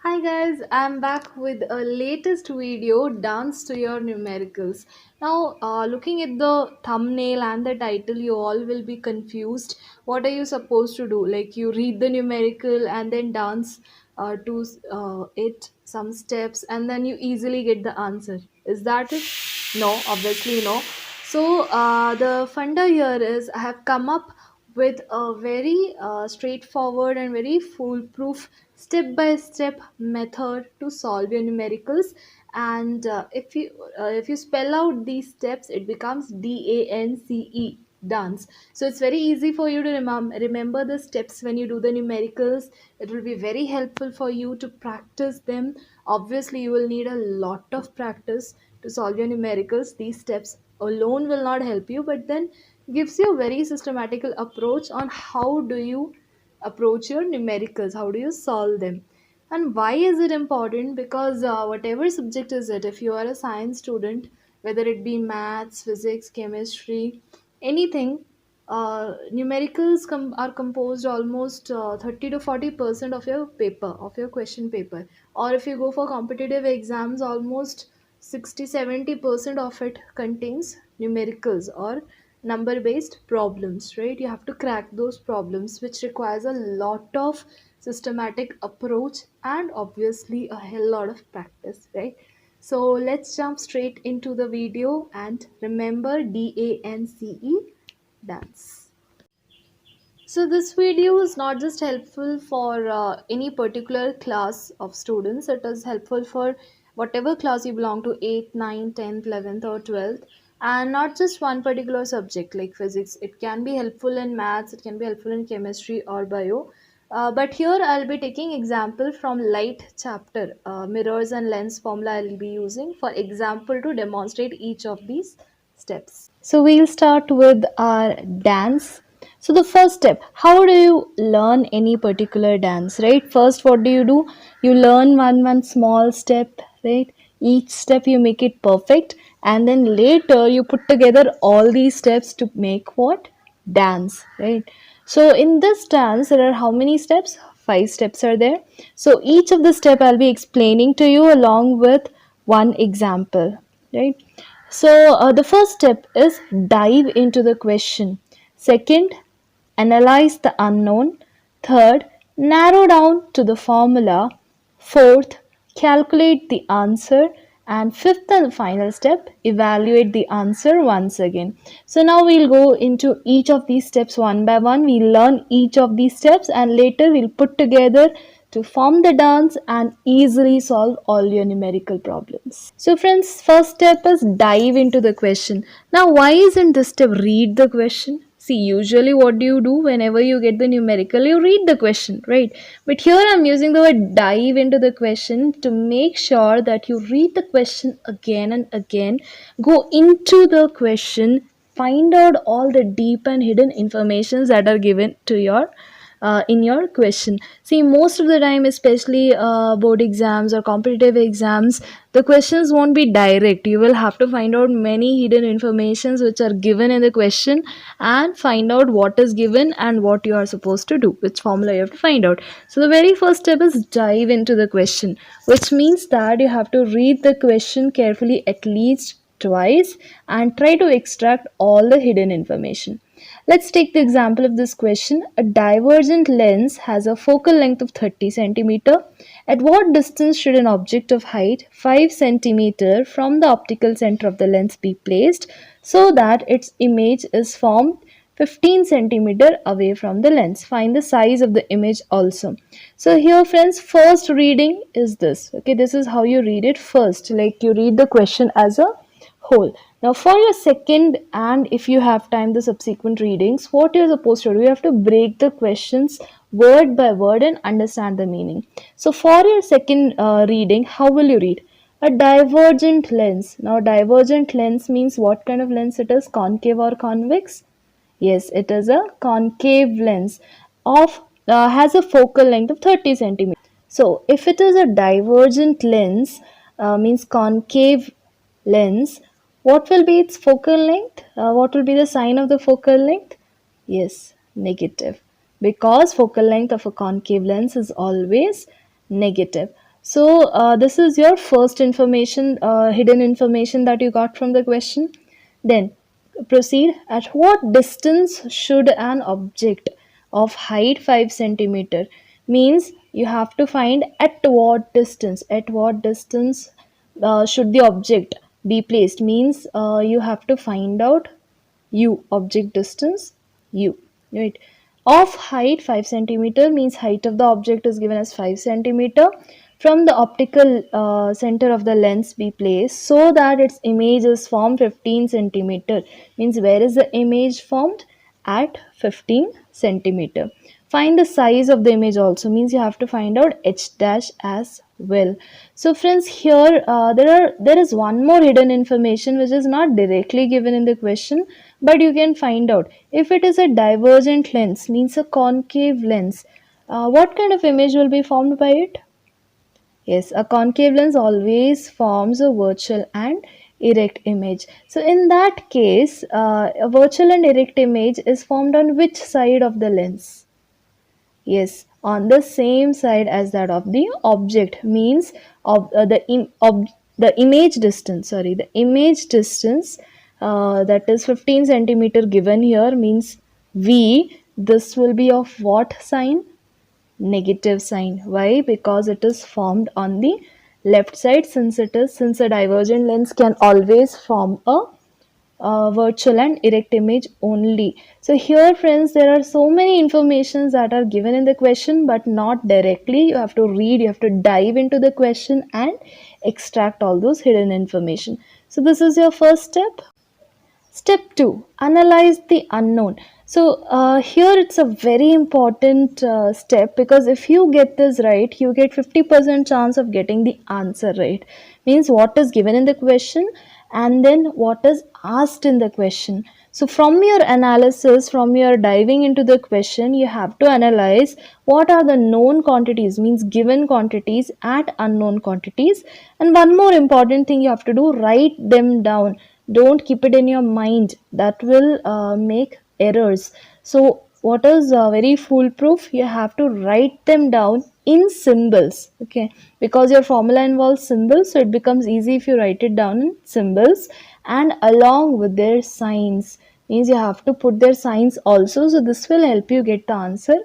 Hi guys, I'm back with a latest video, Dance to Your Numericals. Now, looking at the thumbnail and the title, you all will be confused. What are you supposed to do? Like you read the numerical and then dance to it some steps and then you easily get the answer. Is that it? No, obviously no. So the funda here is I have come up with a very straightforward and very foolproof step-by-step method to solve your numericals. And if you spell out these steps, it becomes DANCE, dance. So it's very easy for you to remember the steps when you do the numericals. It will be very helpful for you to practice them. Obviously you will need a lot of practice to solve your numericals. These steps alone will not help you, but then gives you a very systematical approach on how do you approach your numericals, how do you solve them. And why is it important? Because whatever subject is it, if you are a science student, whether it be maths, physics, chemistry, anything, numericals are composed almost 30 to 40% of your paper, of your question paper. Or if you go for competitive exams, almost 60-70% of it contains numericals or number based problems, right? You have to crack those problems, which requires a lot of systematic approach and obviously a hell lot of practice, right? So let's jump straight into the video and remember DANCE, dance. So this video is not just helpful for any particular class of students. It is helpful for whatever class you belong to, 8th, 9th, 10th, 11th or 12th, and not just one particular subject like physics. It can be helpful in maths, it can be helpful in chemistry or bio. But here I'll be taking example from light chapter, mirrors and lens formula I'll be using for example to demonstrate each of these steps. So we'll start with our dance. So the first step, how do you learn any particular dance, right? First, what do? You learn one small step, right? Each step you make it perfect, and then later you put together all these steps to make what? Dance, right? So in this dance, there are how many steps? Five steps are there. So each of the step I'll be explaining to you along with one example, right? So the first step is dive into the question. Second, analyze the unknown. Third, narrow down to the formula. Fourth, calculate the answer. And fifth and final step, evaluate the answer once again. So now we'll go into each of these steps one by one. We'll learn each of these steps and later we'll put together to form the dance and easily solve all your numerical problems. So friends, first step is dive into the question. Now why isn't this step read the question? See, usually what do you do whenever you get the numerical? You read the question, right? But here I'm using the word dive into the question to make sure that you read the question again and again, go into the question, find out all the deep and hidden informations that are given to your in your question. See, most of the time, especially board exams or competitive exams, the questions won't be direct. You will have to find out many hidden informations which are given in the question and find out what is given and what you are supposed to do, which formula you have to find out. So the very first step is dive into the question, which means that you have to read the question carefully at least twice and try to extract all the hidden information. Let's take the example of this question. A divergent lens has a focal length of 30 centimeter. At what distance should an object of height 5 centimeter from the optical center of the lens be placed so that its image is formed 15 centimeter away from the lens? Find the size of the image also. So here friends, first reading is this. Okay, this is how you read it first. Like you read the question as a whole. Now for your second and if you have time the subsequent readings, what you're supposed to do, you have to break the questions word by word and understand the meaning. So for your second reading, how will you read? A divergent lens. Now divergent lens means what kind of lens it is? Concave or convex? Yes, it is a concave lens of has a focal length of 30 centimeters. So if it is a divergent lens, means concave lens, what will be its focal length? What will be the sign of the focal length? Yes, negative. Because focal length of a concave lens is always negative. So this is your first information, hidden information that you got from the question. Then proceed. At what distance should an object of height 5 centimeter, means you have to find at what distance, should the object be placed, means you have to find out u, object distance u, right? Of height 5 centimeter means height of the object is given as 5 centimeter. From the optical center of the lens be placed so that its image is formed 15 centimeter, means where is the image formed? At 15 centimeter. Find the size of the image also, means you have to find out h dash as well. So friends, here there is one more hidden information which is not directly given in the question, but you can find out. If it is a divergent lens, means a concave lens, what kind of image will be formed by it? Yes, a concave lens always forms a virtual and erect image. So in that case, a virtual and erect image is formed on which side of the lens? Yes, on the same side as that of the object, means of the image distance. Sorry, the image distance that is 15 centimeter given here, means V. This will be of what sign? Negative sign. Why? Because it is formed on the left side, since a divergent lens can always form a virtual and erect image only. So here friends, there are so many informations that are given in the question but not directly. You have to read, you have to dive into the question and extract all those hidden information. So this is your first step. Step 2, analyze the unknown. So here it's a very important step, because if you get this right, you get 50% chance of getting the answer right. Means what is given in the question and then what is asked in the question. So from your analysis, from your diving into the question, you have to analyze what are the known quantities, means given quantities at unknown quantities. And one more important thing you have to do, write them down. Don't keep it in your mind, that will make errors. So what is very foolproof, you have to write them down in symbols, okay, because your formula involves symbols, so it becomes easy if you write it down in symbols and along with their signs, means you have to put their signs also, so this will help you get the answer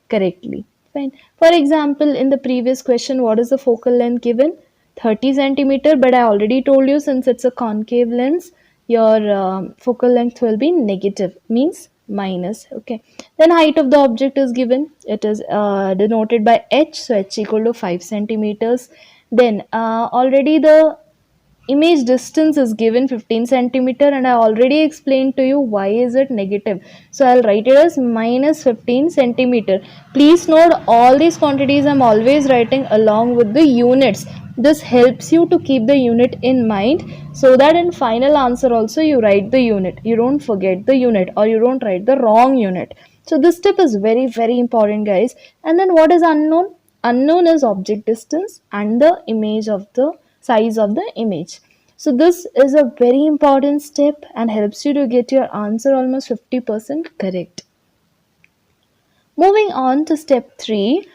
correctly. Fine. For example, in the previous question, what is the focal length given? 30 centimeter, but I already told you, since it's a concave lens, your focal length will be negative, means minus. Okay, then height of the object is given, it is denoted by h, so h equal to 5 centimeters. Then already the image distance is given 15 centimeter, and I already explained to you why is it negative, so I'll write it as minus 15 centimeter. Please note, all these quantities I'm always writing along with the units. This helps you to keep the unit in mind, so that in final answer also you write the unit, you don't forget the unit or you don't write the wrong unit. So this step is very very important, guys. And then what is unknown? Unknown is object distance and the image of the size of the image. So this is a very important step and helps you to get your answer almost 50% correct. Moving on to step 3.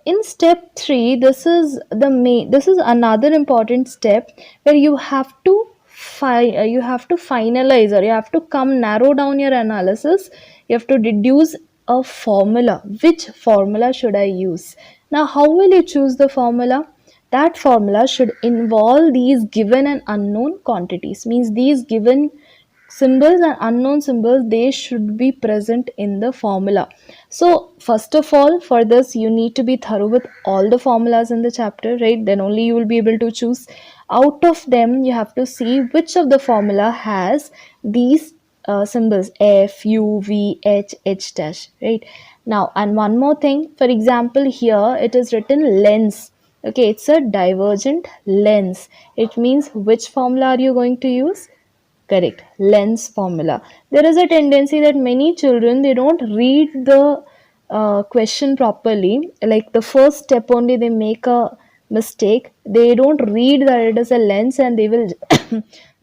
In step 3, this is another important step where you have to finalize, or you have to come narrow down your analysis. You have to deduce a formula. Which formula should I use? Now, how will you choose the formula? That formula should involve these given and unknown quantities, means these given symbols and unknown symbols, they should be present in the formula. So first of all, for this you need to be thorough with all the formulas in the chapter, right? Then only you will be able to choose. Out of them, you have to see which of the formula has these symbols f, u, v, h, h dash, right? Now, and one more thing, for example, here it is written lens. Okay, it's a divergent lens. It means which formula are you going to use? Correct, lens formula. There is a tendency that many children, they don't read the question properly. Like the first step only they make a mistake. They don't read that it is a lens and they will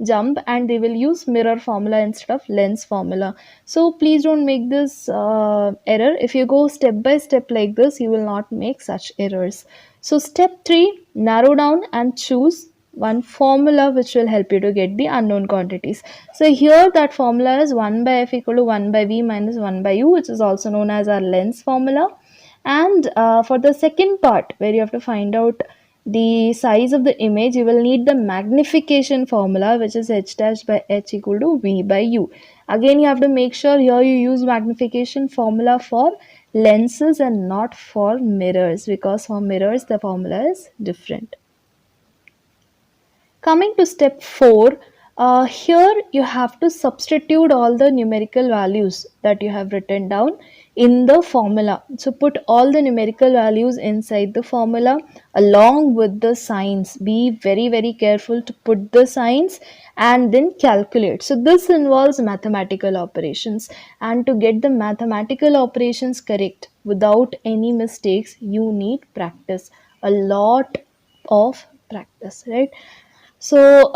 jump and they will use mirror formula instead of lens formula. So please don't make this error. If you go step by step like this, you will not make such errors. So step 3, narrow down and choose one formula which will help you to get the unknown quantities. So here that formula is 1 by f equal to 1 by v minus 1 by u, which is also known as our lens formula. And for the second part, where you have to find out the size of the image, you will need the magnification formula, which is h dash by h equal to v by u. Again, you have to make sure here you use magnification formula for lenses and not for mirrors, because for mirrors the formula is different. Coming to step 4, here you have to substitute all the numerical values that you have written down in the formula. So put all the numerical values inside the formula along with the signs. Be very, very careful to put the signs and then calculate. So this involves mathematical operations, and to get the mathematical operations correct without any mistakes, you need practice, a lot of practice, right? So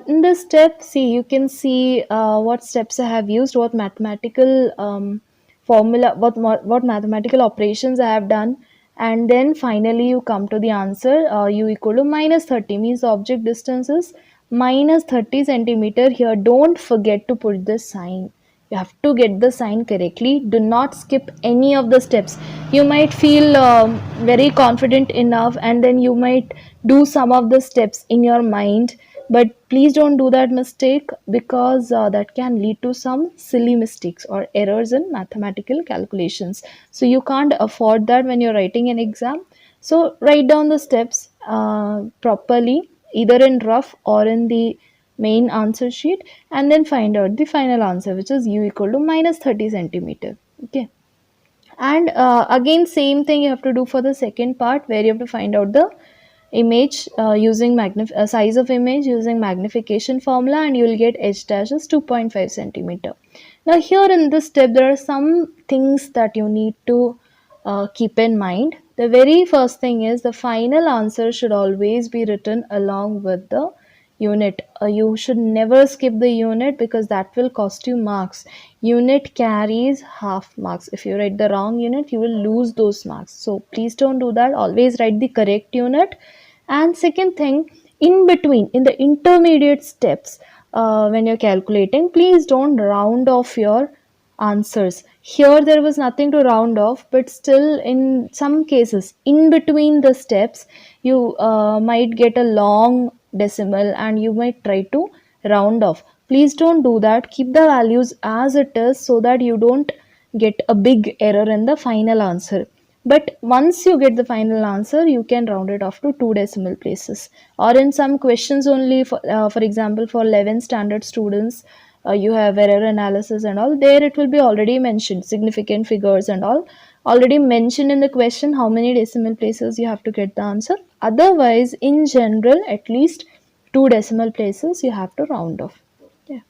in this step, see, you can see what steps I have used, what mathematical formula, what mathematical operations I have done, and then finally you come to the answer. U equal to minus 30 means the object distance is minus 30 centimeter. Here, don't forget to put the sign. You have to get the sign correctly. Do not skip any of the steps. You might feel very confident enough, and then you might do some of the steps in your mind, but please don't do that mistake, because that can lead to some silly mistakes or errors in mathematical calculations. So you can't afford that when you're writing an exam. So write down the steps properly, either in rough or in the main answer sheet, and then find out the final answer, which is u equal to minus 30 centimeter. Okay. And again, same thing you have to do for the second part, where you have to find out the image using size of image using magnification formula, and you will get h dash is 2.5 centimeter. Now here in this step, there are some things that you need to keep in mind. The very first thing is the final answer should always be written along with the unit. You should never skip the unit, because that will cost you marks. Unit carries half marks. If you write the wrong unit, you will lose those marks. So please don't do that. Always write the correct unit. And second thing, in between, in the intermediate steps, when you're calculating, please don't round off your answers. Here there was nothing to round off, but still in some cases in between the steps, you might get a long decimal and you might try to round off. Please don't do that. Keep the values as it is, so that you don't get a big error in the final answer. But once you get the final answer, you can round it off to 2 decimal places. Or in some questions only, for example, for 11th standard students, you have error analysis and all. There it will be already mentioned, significant figures and all. Already mentioned in the question how many decimal places you have to get the answer. Otherwise, in general, at least 2 decimal places you have to round off. Yeah.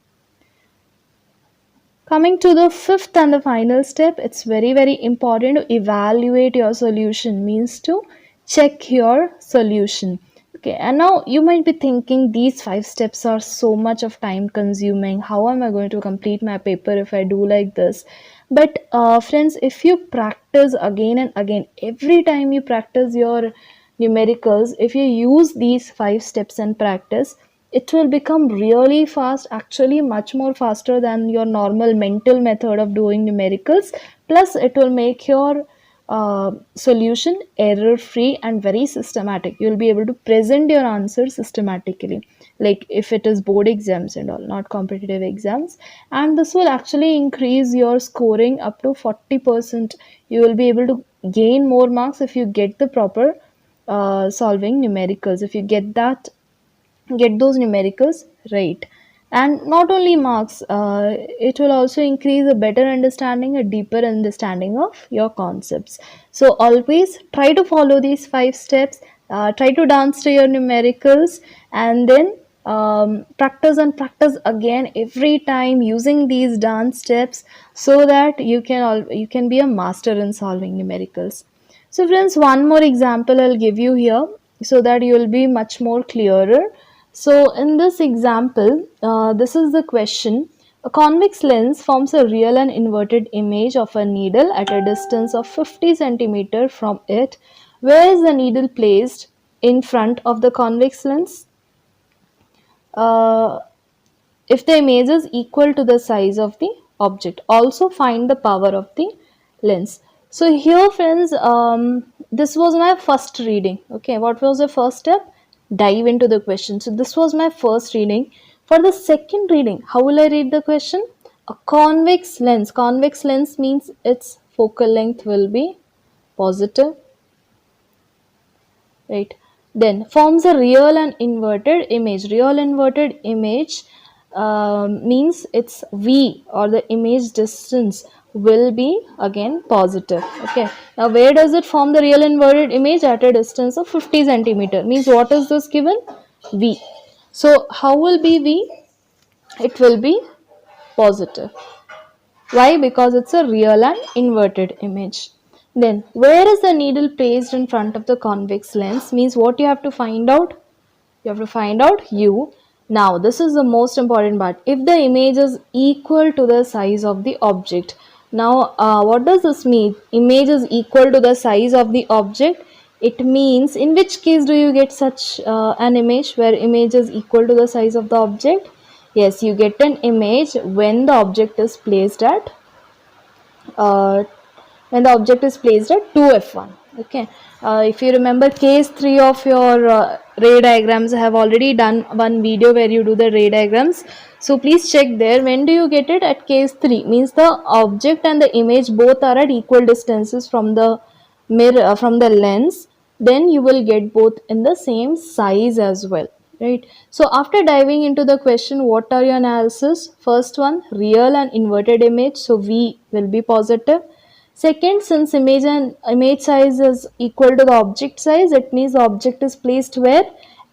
Coming to the fifth and the final step, it's very, very important to evaluate your solution, means to check your solution. Okay, and now you might be thinking these 5 steps are so much of time consuming. How am I going to complete my paper if I do like this? But friends, if you practice again and again, every time you practice your numericals, if you use these 5 steps and practice, it will become really fast, actually much more faster than your normal mental method of doing numericals. Plus it will make your solution error free and very systematic. You'll be able to present your answer systematically, like if it is board exams and all, not competitive exams. And this will actually increase your scoring up to 40%. You will be able to gain more marks if you get the proper solving numericals, if you get those numericals right. And not only marks, it will also increase a better understanding, a deeper understanding of your concepts. So always try to follow these 5 steps, try to dance to your numericals, and then practice and practice again every time using these dance steps, so that you can be a master in solving numericals. So friends, one more example I'll give you here, so that you will be much more clearer. So in this example, this is the question. A convex lens forms a real and inverted image of a needle at a distance of 50 centimeter from it. Where is the needle placed in front of the convex lens? Uh, if the image is equal to the size of the object, also find the power of the lens. So here friends, this was my first reading. Okay, what was the first step? Dive into the question. So this was my first reading. For the second reading, how will I read the question? A convex lens means its focal length will be positive, right? Then forms a real and inverted image. Real inverted image means its v, or the image distance, will be again positive. Okay, now where does it form the real inverted image? At a distance of 50 centimeter. Means what is this given? V. So how will be v? It will be positive. Why? Because it's a real and inverted image. Then, where is the needle placed in front of the convex lens? Means what you have to find out? You have to find out u. Now, this is the most important part. If the image is equal to the size of the object. Now, what does this mean? Image is equal to the size of the object. It means, in which case do you get such an image where image is equal to the size of the object? Yes, you get an image when the object is placed at uh, at 2f1. Okay, if you remember case 3 of your ray diagrams, I have already done one video where you do the ray diagrams, so please check there. When do you get it? At case 3, means the object and the image both are at equal distances from the mirror, from the lens. Then you will get both in the same size as well, right? So after diving into the question, what are your analysis? First one, real and inverted image, so v will be positive. Second, since image size is equal to the object size, it means the object is placed where?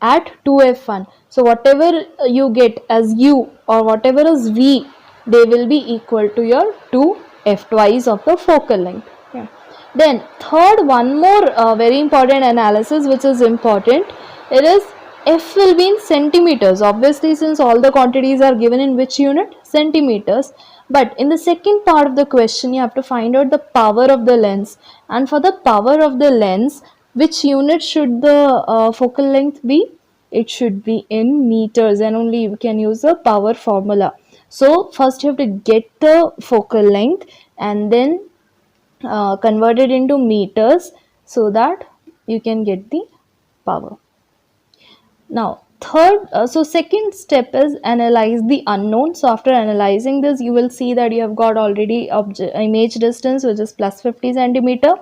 At 2f1. So whatever you get as u or whatever is v, they will be equal to your 2f, twice of the focal length. Yeah. Then third, one more very important analysis which is important. It is f will be in centimeters. Obviously, since all the quantities are given in which unit? Centimeters. But in the second part of the question, you have to find out the power of the lens. And for the power of the lens, which unit should the focal length be? It should be in meters, and only you can use the power formula. So first you have to get the focal length and then convert it into meters so that you can get the power. Now, second step is analyze the unknown. So after analyzing this, you will see that you have got already image distance, which is plus 50 centimeter.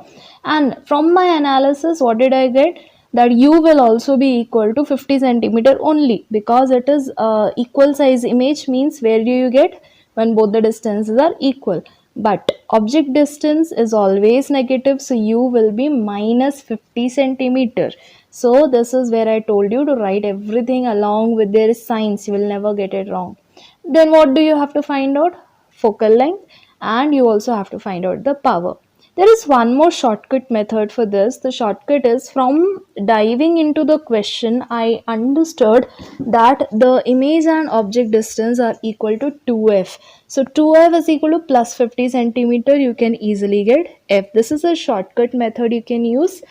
And from my analysis, what did I get? That u will also be equal to 50 centimeter only, because it is equal size image. Means where do you get? When both the distances are equal. But object distance is always negative, so u will be minus 50 centimeter. So this is where I told you to write everything along with their signs. You will never get it wrong. Then what do you have to find out? Focal length, and you also have to find out the power. There is one more shortcut method for this. The shortcut is, from diving into the question, I understood that the image and object distance are equal to 2f. So 2f is equal to plus 50 centimeter. You can easily get f. This is a shortcut method you can use.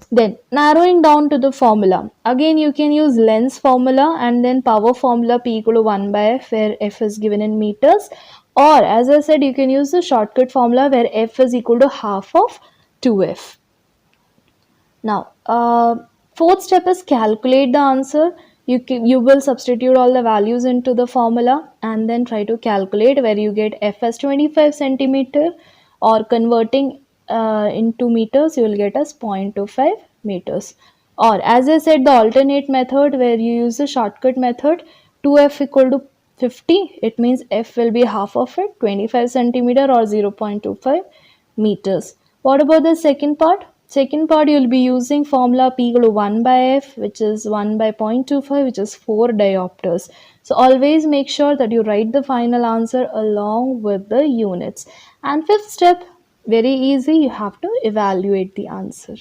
Then narrowing down to the formula. Again, you can use lens formula and then power formula, P equal to 1 by f, where f is given in meters. Or as I said, you can use the shortcut formula where f is equal to half of 2f. Now, fourth step is calculate the answer. You will substitute all the values into the formula and then try to calculate, where you get f as 25 centimeter, or converting into meters, you will get as 0.25 meters. Or as I said, the alternate method where you use the shortcut method, 2f equal to 50, it means f will be half of it, 25 centimeter or 0.25 meters. What about the second part? Second part, you will be using formula P equal to 1 by f, which is 1 by 0.25, which is 4 diopters. So always make sure that you write the final answer along with the units. And fifth step, very easy, you have to evaluate the answer.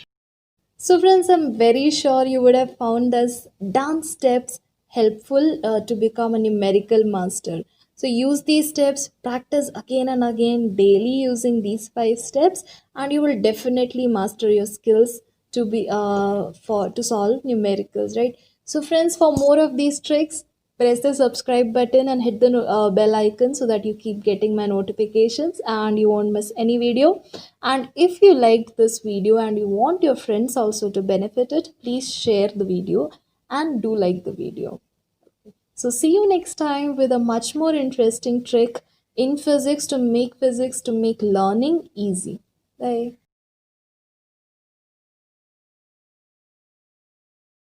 So friends, I'm very sure you would have found this dance steps helpful to become a numerical master. So use these steps, practice again and again daily using these 5 steps, and you will definitely master your skills to be for to solve numericals, right? So friends, for more of these tricks, press the subscribe button and hit the bell icon so that you keep getting my notifications and you won't miss any video. And if you liked this video and you want your friends also to benefit it, please share the video and do like the video. So see you next time with a much more interesting trick in physics to make learning easy. Bye.